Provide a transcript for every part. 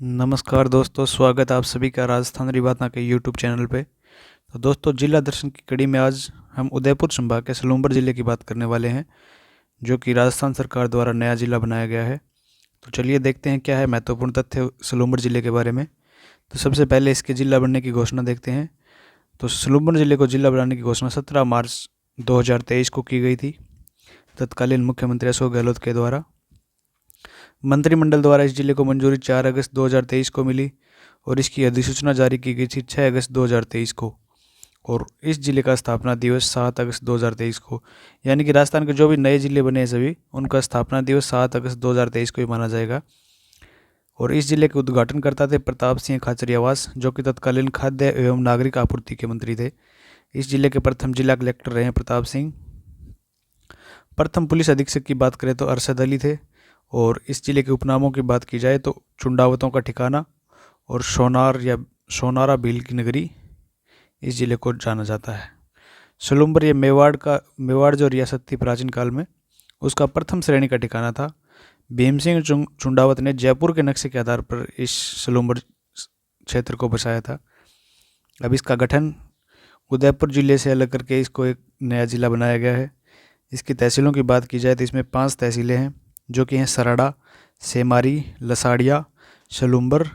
नमस्कार दोस्तों, स्वागत है आप सभी का राजस्थान रिवातना के यूट्यूब चैनल पे। तो दोस्तों, जिला दर्शन की कड़ी में आज हम उदयपुर संभाग के सलूम्बर ज़िले की बात करने वाले हैं, जो कि राजस्थान सरकार द्वारा नया ज़िला बनाया गया है। तो चलिए देखते हैं क्या है महत्वपूर्ण तथ्य सलूम्बर ज़िले के बारे में। तो सबसे पहले इसके ज़िला बनने की घोषणा देखते हैं। तो सलूम्बर ज़िले को ज़िला बनाने की घोषणा 17 मार्च 2023 को की गई थी, तत्कालीन मुख्यमंत्री अशोक गहलोत के द्वारा। मंत्रिमंडल द्वारा इस जिले को मंजूरी 4 अगस्त 2023 को मिली और इसकी अधिसूचना जारी की गई थी 6 अगस्त 2023 को। और इस जिले का स्थापना दिवस 7 अगस्त 2023 को, यानी कि राजस्थान के जो भी नए जिले बने हैं सभी, उनका स्थापना दिवस 7 अगस्त 2023 को ही माना जाएगा। और इस जिले के उद्घाटनकर्ता थे प्रताप सिंह खाचरियावास, जो कि तत्कालीन खाद्य एवं नागरिक आपूर्ति के मंत्री थे। इस जिले के प्रथम जिला कलेक्टर रहे प्रताप सिंह। प्रथम पुलिस अधीक्षक की बात करें तो अरशद अली थे। और इस जिले के उपनामों की बात की जाए तो चुंडावतों का ठिकाना और सोनार या सोनारा भील की नगरी इस जिले को जाना जाता है। सलूम्बर ये मेवाड़ जो रियासत थी प्राचीन काल में, उसका प्रथम श्रेणी का ठिकाना था। भीम सिंह चुंडावत ने जयपुर के नक्शे के आधार पर इस सलूम्बर क्षेत्र को बसाया था। अब इसका गठन उदयपुर जिले से अलग करके इसको एक नया जिला बनाया गया है। इसकी तहसीलों की बात की जाए तो इसमें 5 तहसीलें हैं, जो कि हैं सराड़ा, सेमारी, लसाड़िया, सलूम्बर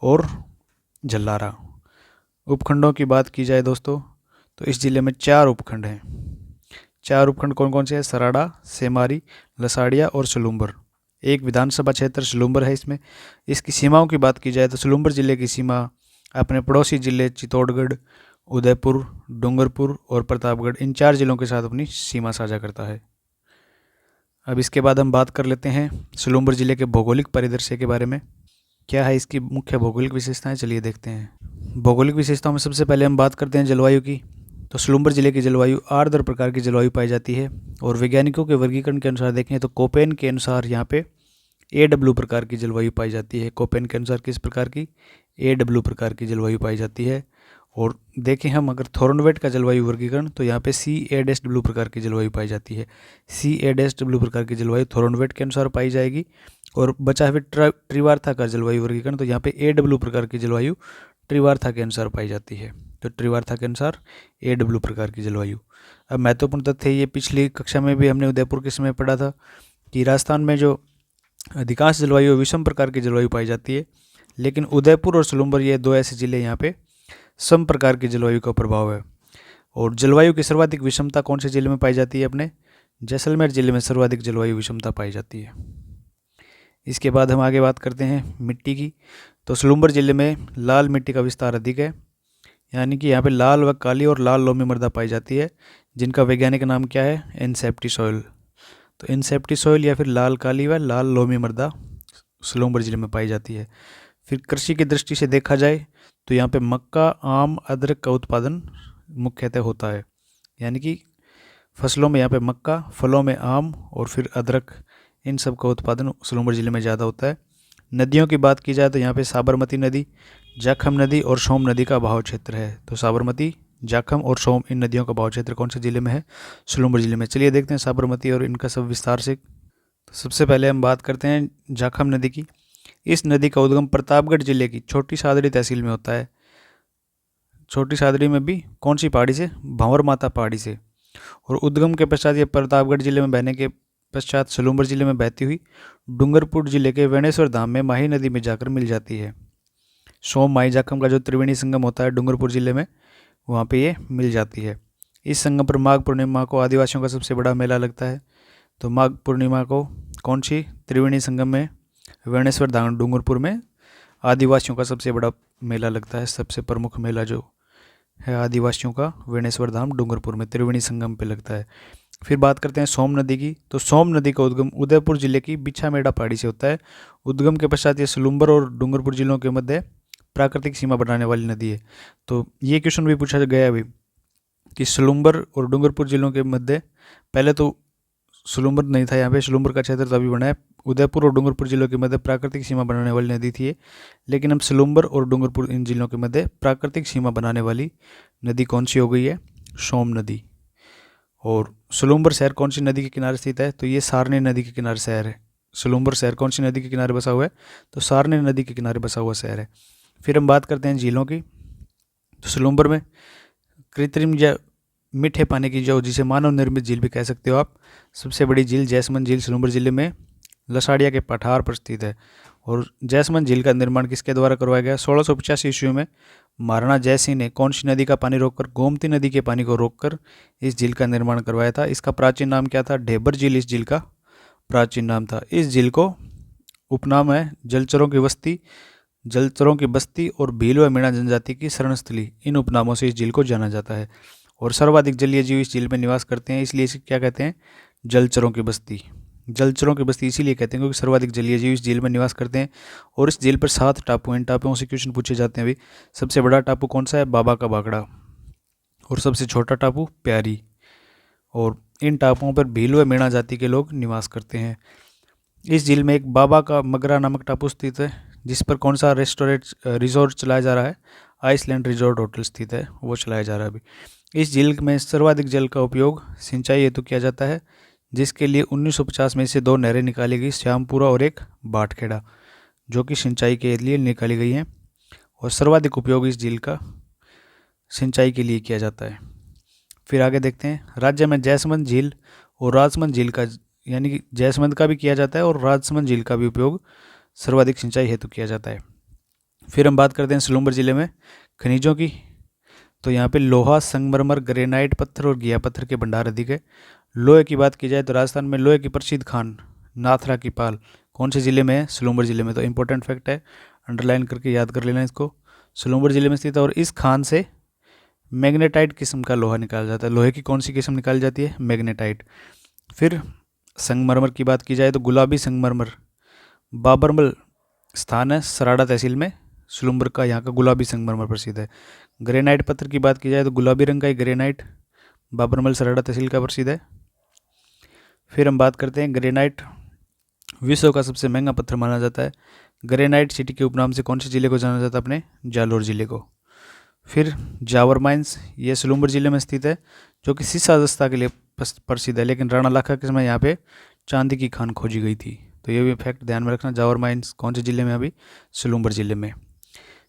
और झल्लारा। उपखंडों की बात की जाए दोस्तों, तो इस ज़िले में 4 उपखंड हैं। 4 उपखंड कौन कौन से हैं? सराड़ा, सेमारी, लसाड़िया और सलूम्बर। एक विधानसभा क्षेत्र सलूम्बर है इसमें। इसकी सीमाओं की बात की जाए तो सलूम्बर ज़िले की सीमा अपने पड़ोसी ज़िले चित्तौड़गढ़, उदयपुर, डूंगरपुर और प्रतापगढ़, इन 4 ज़िलों के साथ अपनी सीमा साझा करता है। अब इसके बाद हम बात कर लेते हैं सलूम्बर ज़िले के भौगोलिक परिदृश्य के बारे में। क्या है इसकी मुख्य भौगोलिक विशेषताएं, चलिए देखते हैं। भौगोलिक विशेषताओं में सबसे पहले हम बात करते हैं जलवायु की। तो सलूम्बर ज़िले की जलवायु आर्द्र प्रकार की जलवायु पाई जाती है। और वैज्ञानिकों के वर्गीकरण के अनुसार देखें तो कोपेन के अनुसार यहाँ पे AW प्रकार की जलवायु पाई जाती है। कोपेन के अनुसार किस प्रकार की? AW प्रकार की जलवायु पाई जाती है। और देखें हम अगर थॉर्नवेट का जलवायु वर्गीकरण, तो यहाँ पे CAW प्रकार की जलवायु पाई जाती है। CAW प्रकार की जलवायु थॉर्नवेट के अनुसार पाई जाएगी। और बचा हुआ त्रिवार्था का जलवायु वर्गीकरण, तो यहाँ पे AW प्रकार की जलवायु त्रिवार्था के अनुसार पाई जाती है। तो त्रिवार्था के अनुसार AW प्रकार की जलवायु। अब महत्वपूर्ण तथ्य ये पिछली कक्षा में भी हमने उदयपुर के समय पढ़ा था कि राजस्थान में जो अधिकांश जलवायु विषम प्रकार की जलवायु पाई जाती है, लेकिन उदयपुर और सलूम्बर ये 2 ऐसे जिले यहाँ पे सम प्रकार की जलवायु का प्रभाव है। और जलवायु की सर्वाधिक विषमता कौन से जिले में पाई जाती है? अपने जैसलमेर जिले में सर्वाधिक जलवायु विषमता पाई जाती है। इसके बाद हम आगे बात करते हैं मिट्टी की। तो सलूम्बर जिले में लाल मिट्टी का विस्तार अधिक है, यानी कि यहाँ पे लाल व काली और लाल लोमी मृदा पाई जाती है, जिनका वैज्ञानिक नाम क्या है? इनसेप्टी सॉइल। तो इनसेप्टी सॉइल या फिर लाल काली व लाल लोमी मृदा सलूम्बर जिले में पाई जाती है। फिर कृषि की दृष्टि से देखा जाए तो यहाँ पे मक्का, आम, अदरक का उत्पादन मुख्यतः होता है। यानी कि फसलों में यहाँ पे मक्का, फलों में आम और फिर अदरक, इन सब का उत्पादन सलूम्बर जिले में ज़्यादा होता है। नदियों की बात की जाए तो यहाँ पे साबरमती नदी, जाखम नदी और सोम नदी का बहाव क्षेत्र है। तो साबरमती, जाखम और सोम, इन नदियों का बहाव क्षेत्र कौन से जिले में है? सलूम्बर जिले में। चलिए देखते हैं साबरमती और इनका सब विस्तार से। तो सबसे पहले हम बात करते हैं जाखम नदी की। इस नदी का उद्गम प्रतापगढ़ जिले की छोटी सादड़ी तहसील में होता है। छोटी सादड़ी में भी कौन सी पहाड़ी से? भंवर माता पहाड़ी से। और उद्गम के पश्चात ये प्रतापगढ़ जिले में बहने के पश्चात सलूम्बर जिले में बहती हुई डूंगरपुर जिले के वेणेश्वर धाम में माही नदी में जाकर मिल जाती है। सोम माही जाखम का जो त्रिवेणी संगम होता है डूंगरपुर जिले में, वहाँ पे ये मिल जाती है। इस संगम पर माघ पूर्णिमा को आदिवासियों का सबसे बड़ा मेला लगता है। तो माघ पूर्णिमा को कौन सी? त्रिवेणी संगम में वेणेश्वर धाम डूंगरपुर में आदिवासियों का सबसे बड़ा मेला लगता है। सबसे प्रमुख मेला जो है आदिवासियों का वेणेश्वर धाम डूंगरपुर में त्रिवेणी संगम पे लगता है। फिर बात करते हैं सोम नदी की। तो सोम नदी का उद्गम उदयपुर जिले की बिछामेड़ा पहाड़ी से होता है। उद्गम के पश्चात ये सलूम्बर और डूंगरपुर जिलों के मध्य प्राकृतिक सीमा बनाने वाली नदी है। तो ये क्वेश्चन भी पूछा गया अभी कि सलूम्बर और डूंगरपुर जिलों के मध्य, पहले तो सलूम्बर नहीं था यहाँ पे, सलूम्बर का क्षेत्र तभी बना है। उदयपुर और डूंगरपुर जिलों के मध्य प्राकृतिक सीमा बनाने वाली नदी थी ये, लेकिन अब सलूम्बर और डूंगरपुर इन जिलों के मध्य प्राकृतिक सीमा बनाने वाली नदी कौन सी हो गई है? सोम नदी। और सलूम्बर शहर कौन सी नदी के किनारे स्थित है? तो ये सारनी नदी के किनारे शहर है। सलूम्बर शहर कौन सी नदी के किनारे बसा हुआ है? तो सारनी नदी के किनारे बसा हुआ शहर है। फिर हम बात करते हैं झीलों की। तो सलूम्बर में कृत्रिम या मीठे पानी की, जो जिसे मानव निर्मित झील भी कह सकते हो आप, सबसे बड़ी झील जैसमंद झील सलूम्बर जिले में लसाड़िया के पठार पर स्थित है। और जैसमंद झील का निर्माण किसके द्वारा करवाया गया? 1685 ईस्वी में महाराणा जयसिंह ने कौन सी नदी का पानी रोककर, गोमती नदी के पानी को रोककर इस झील का निर्माण करवाया था। इसका प्राचीन नाम क्या था? ढेबर झील इस झील का प्राचीन नाम था। इस झील को उपनाम है जलचरों की बस्ती, जलचरों की बस्ती और भील व मीणा जनजाति की शरणस्थली। इन उपनामों से इस झील को जाना जाता है। और सर्वाधिक जलीय जीव इस झील में निवास करते हैं, इसलिए इसे क्या कहते हैं? जलचरों की बस्ती। जलचरों की बस्ती इसीलिए कहते हैं क्योंकि सर्वाधिक जलीय जीव इस झील में निवास करते हैं। और इस झील पर 7 टापू हैं। इन टापुओं से क्वेश्चन पूछे जाते हैं अभी। सबसे बड़ा टापू कौन सा है? बाबा का बागड़ा। और सबसे छोटा टापू प्यारी। और इन टापुओं पर भील व मीणा जाति के लोग निवास करते हैं। इस झील में एक बाबा का मगरा नामक टापू स्थित है, जिस पर कौन सा रिजॉर्ट चलाया जा रहा है? आइसलैंड रिजॉर्ट होटल स्थित है, वो चलाया जा रहा है अभी। इस झील में सर्वाधिक जल का उपयोग सिंचाई हेतु किया जाता है, जिसके लिए 1950 में से 2 नहरें निकाली गई, श्यामपुरा और एक बाटखेड़ा, जो कि सिंचाई के लिए निकाली गई हैं। और सर्वाधिक उपयोग इस झील का सिंचाई के लिए किया जाता है। फिर आगे देखते हैं, राज्य में जैसमंद झील और राजसमंद झील का, यानी कि जैसमंद का भी किया जाता है और राजसमंद झील का भी उपयोग सर्वाधिक सिंचाई हेतु किया जाता है। फिर हम बात करते हैं सलूम्बर जिले में खनिजों की। तो यहाँ पे लोहा, संगमरमर, ग्रेनाइट पत्थर और घिया पत्थर के भंडार अधिक है। लोहे की बात की जाए तो राजस्थान में लोहे की प्रसिद्ध खान नाथरा की पाल कौन से जिले में है? सलूम्बर जिले में। तो इंपॉर्टेंट फैक्ट है, अंडरलाइन करके याद कर लेना इसको। सलूम्बर जिले में स्थित है और इस खान से मैग्नेटाइट किस्म का लोहा निकाला जाता है। लोहे की कौन सी किस्म निकाली जाती है? मैग्नेटाइट। फिर संगमरमर की बात की जाए तो गुलाबी संगमरमर बाबरमल स्थान है सराड़ा तहसील में, सलूम्बर का यहाँ का गुलाबी संगमरमर प्रसिद्ध है। ग्रेनाइट पत्थर की बात की जाए तो गुलाबी रंग का ही ग्रेनाइट बाबरमल सराड़ा तहसील का प्रसिद्ध है। फिर हम बात करते हैं ग्रेनाइट विश्व का सबसे महंगा पत्थर माना जाता है। ग्रेनाइट सिटी के उपनाम से कौन से जिले को जाना जाता है? अपने जालोर जिले को। फिर जावर माइंस, ये सलूम्बर जिले में स्थित है, जो कि सीसा दस्ता के लिए प्रसिद्ध है, लेकिन राणा लाखा के समय यहाँ पे चांदी की खान खोजी गई थी। तो ये भी फैक्ट ध्यान में रखना। जावर माइंस कौन से जिले में? अभी सलूम्बर जिले में।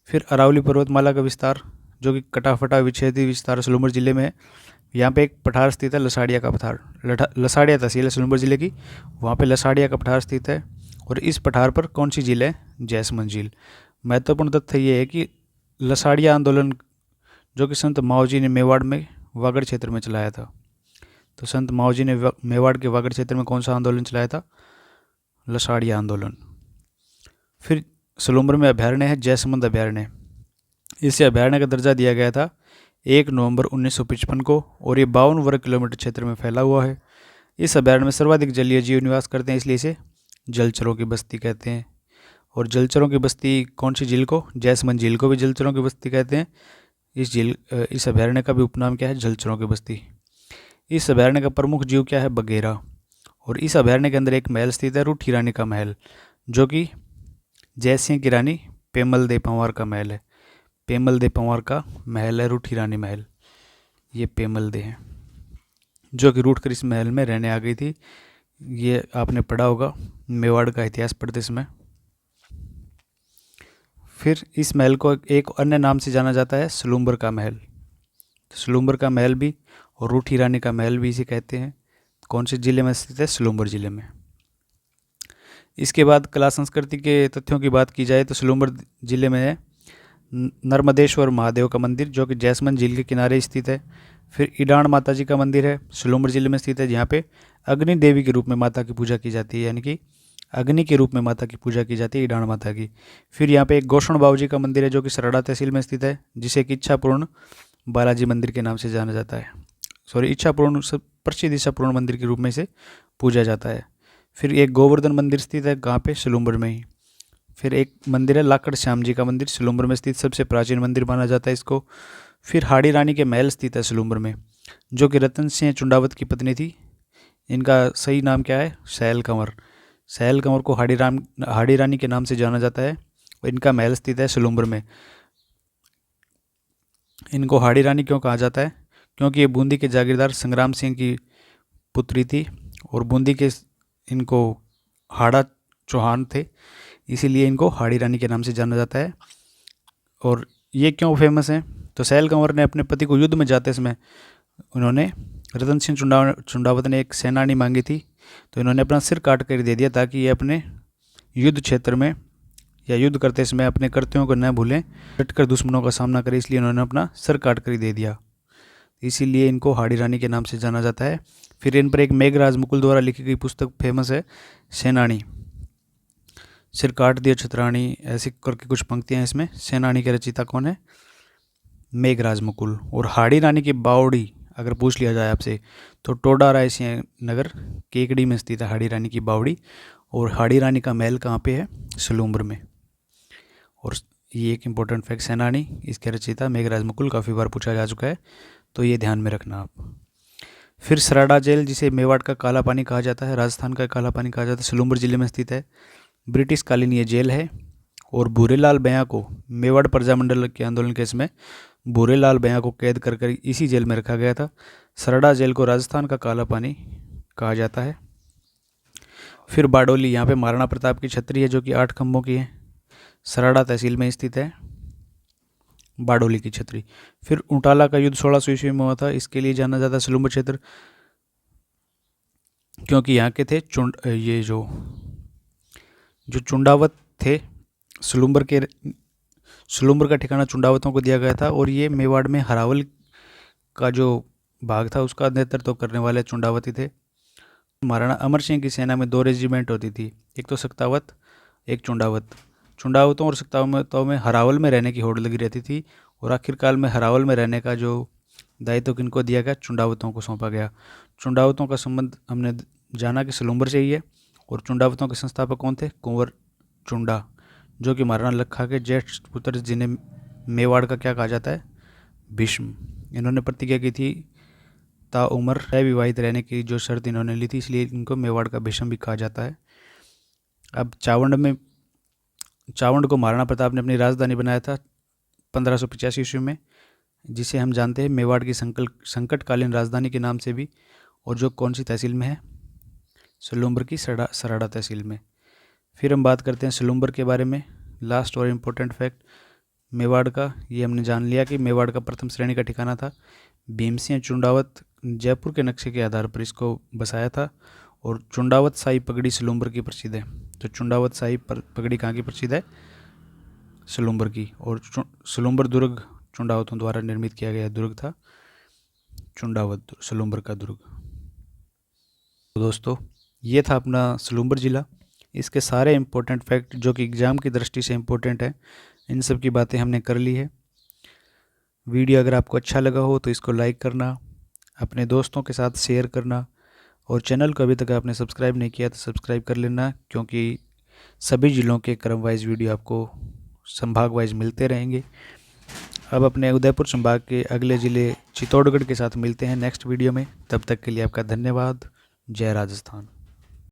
फिर अरावली पर्वतमाला का विस्तार, जो कि कटाफटा विच्छेदी विस्तार सलूम्बर जिले में है। यहाँ पे एक पठार स्थित है, लसाड़िया का पठार। लसाड़िया तहसील है सलूम्बर जिले की, वहाँ पे लसाड़िया का पठार स्थित है। और इस पठार पर कौन सी झील है? जैसमंद झील। महत्वपूर्ण तथ्य ये है कि लसाड़िया आंदोलन, जो कि संत माओजी ने मेवाड़ में वागड़ क्षेत्र में चलाया था। तो संत माओजी ने मेवाड़ के वागड़ क्षेत्र में कौन सा आंदोलन चलाया था? लसाड़िया आंदोलन। फिर सलूम्बर में अभयारण्य है जैसमंद अभयारण्य। इसे अभयारण्य का दर्जा दिया गया था 1 नवंबर 1955 को, और ये 52 वर्ग किलोमीटर क्षेत्र में फैला हुआ है। इस अभयारण्य में सर्वाधिक जलीय जीव निवास करते हैं, इसलिए इसे जलचरों की बस्ती कहते हैं। और जलचरों की बस्ती कौन सी झील को? जैसमंद झील को भी जलचरों की बस्ती कहते हैं। इस अभयारण्य का भी उपनाम क्या है? जलचरों की बस्ती। इस अभयारण्य का प्रमुख जीव क्या है? बगेरा। और इस अभयारण्य के अंदर एक महल स्थित है, रूठी रानी का महल, जो कि जयसिंह की रानी पेमल दे पंवार का महल है। पेमल दे पंवार का महल है रूठी रानी महल। ये पेमल दे हैं, जो कि रूठ कर इस महल में रहने आ गई थी। ये आपने पढ़ा होगा मेवाड़ का इतिहास पढ़ते समय। फिर इस महल को एक अन्य नाम से जाना जाता है, सलूम्बर का महल। सलूम्बर का महल भी और रूठी रानी का महल भी इसे कहते हैं। कौन से जिले में स्थित है? सलूम्बर जिले में। इसके बाद कला संस्कृति के तथ्यों की बात की जाए तो सलूम्बर जिले में है नर्मदेश्वर महादेव का मंदिर, जो कि जैसमंद झील के किनारे स्थित है। फिर ईडाण माता जी का मंदिर है, सलूम्बर जिले में स्थित है, जहाँ पे अग्नि देवी के रूप में माता की पूजा की जाती है, यानी कि अग्नि के रूप में माता की पूजा की जाती है ईडाण माता की। फिर यहाँ पे एक गोषण बाबू जी का मंदिर है, जो कि सराड़ा तहसील में स्थित है, जिसे कि इच्छापूर्ण बालाजी मंदिर के नाम से जाना जाता है। इच्छापूर्ण प्रसिद्ध इच्छापूर्ण मंदिर के रूप में इसे पूजा जाता है। फिर एक गोवर्धन मंदिर स्थित है, कहाँ पे? सलूम्बर में ही। फिर एक मंदिर है लाकड़ श्याम जी का मंदिर, सलूम्बर में स्थित सबसे प्राचीन मंदिर माना जाता है इसको। फिर हाड़ी रानी के महल स्थित है सलूम्बर में, जो कि रतन सिंह चुंडावत की पत्नी थी। इनका सही नाम क्या है? सैल कंवर। सैल कंवर को हाड़ी रानी के नाम से जाना जाता है और इनका महल स्थित है सलूम्बर में। इनको हाड़ी रानी क्यों कहा जाता है? क्योंकि ये बूंदी के जागीरदार संग्राम सिंह की पुत्री थी और बूंदी के इनको हाड़ा चौहान थे, इसीलिए इनको हाड़ी रानी के नाम से जाना जाता है। और ये क्यों फेमस हैं? तो सैल कंवर ने अपने पति को युद्ध में जाते समय उन्होंने रतन सिंह चुंडावत ने एक सेनानी मांगी थी, तो इन्होंने अपना सिर काट कर दे दिया ताकि ये अपने युद्ध क्षेत्र में या युद्ध करते समय अपने कर्तव्यों को न भूलें, डटकर दुश्मनों का सामना करें, इसलिए उन्होंने अपना सिर काट कर ही दे दिया। इसीलिए इनको हाड़ी रानी के नाम से जाना जाता है। फिर इन पर एक मेघराज मुकुल द्वारा लिखी गई पुस्तक फेमस है, सेनानी। सिर काट दिया छतरानी, ऐसी करके कुछ पंक्तियाँ इसमें। सेनानी के रचयिता कौन है? मेघराज मुकुल। और हाड़ी रानी की बावड़ी अगर पूछ लिया जाए आपसे तो टोडा रायसिंह नगर केकड़ी में स्थित है हाड़ी रानी की बावड़ी। और हाड़ी रानी का महल कहाँ पे है? सलूम्बर में। और ये एक इम्पोर्टेंट फैक्ट, सेनानी इसके रचयिता मेघराज मुकुल, काफ़ी बार पूछा जा चुका है, तो ये ध्यान में रखना आप। फिर सराड़ा जेल, जिसे मेवाड़ का काला पानी कहा जाता है, राजस्थान का काला पानी कहा जाता है, सलूम्बर जिले में स्थित है। ब्रिटिश कालीन ये जेल है। और भूरेलाल बयां को मेवाड़ प्रजामंडल के आंदोलन के समय भूरेलाल बयां को कैद कर कर इसी जेल में रखा गया था। सरड़ा जेल को राजस्थान का काला पानी कहा जाता है। फिर बारडोली, यहाँ पे महाराणा प्रताप की छतरी है जो कि 8 खंभों की है, सरड़ा तहसील में स्थित है बारडोली की छतरी। फिर उटाला का युद्ध 1600 ईस्वी में हुआ था, इसके लिए जाना जाता है सलूम्बर क्षेत्र, क्योंकि यहाँ के थे ये जो चुंडावत थे, सलूम्बर का ठिकाना चुंडावतों को दिया गया था। और ये मेवाड़ में हरावल का जो भाग था उसका नेतृत्व करने वाले चुंडावती थे। महाराणा अमर सिंह की सेना में 2 रेजिमेंट होती थी, एक तो सक्तावत, एक चुंडावत। चुंडावतों और सक्तावतों में हरावल में रहने की होड़ लगी रहती थी। और आखिरकार में हरावल में रहने का जो दायित्व किनको दिया गया? चुंडावतों को सौंपा गया। चुंडावतों का संबंध हमने जाना कि सलूम्बर से ही है। और चुंडावतों के संस्थापक कौन थे? कुंवर चुंडा, जो कि महाराणा लखा के ज्येष्ठ पुत्र, जिन्हें मेवाड़ का क्या कहा जाता है? भीष्म। इन्होंने प्रतिज्ञा की थी ताउम्र अविवाहित रहने की जो शर्त इन्होंने ली थी, इसलिए इनको मेवाड़ का भीष्म भी कहा जाता है। अब चावंड को महाराणा प्रताप ने अपनी राजधानी बनाया था 1585 ईस्वी में, जिसे हम जानते हैं मेवाड़ की संकटकालीन राजधानी के नाम से भी। और जो कौन सी तहसील में है? सलूम्बर की सराड़ा तहसील में। फिर हम बात करते हैं सलूम्बर के बारे में। लास्ट और इम्पोर्टेंट फैक्ट मेवाड़ का, ये हमने जान लिया कि मेवाड़ का प्रथम श्रेणी का ठिकाना था। भीमसिंह चुंडावत जयपुर के नक्शे के आधार पर इसको बसाया था। और चुंडावत शाही पगड़ी सलूम्बर की प्रसिद्ध है। तो चुंडावत शाही पगड़ी कहाँ की प्रसिद्ध है? सलूम्बर की। और सलूम्बर दुर्ग चुंडावतों द्वारा निर्मित किया गया दुर्ग था, चुंडावत सलूम्बर का दुर्ग। तो दोस्तों, ये था अपना सलूम्बर ज़िला। इसके सारे इम्पोर्टेंट फैक्ट जो कि एग्ज़ाम की दृष्टि से इम्पोर्टेंट है, इन सब की बातें हमने कर ली है। वीडियो अगर आपको अच्छा लगा हो तो इसको लाइक करना, अपने दोस्तों के साथ शेयर करना, और चैनल को अभी तक आपने सब्सक्राइब नहीं किया तो सब्सक्राइब कर लेना, क्योंकि सभी ज़िलों के क्रम वाइज वीडियो आपको संभाग वाइज मिलते रहेंगे। अब अपने उदयपुर संभाग के अगले ज़िले चित्तौड़गढ़ के साथ मिलते हैं नेक्स्ट वीडियो में। तब तक के लिए आपका धन्यवाद। जय राजस्थान।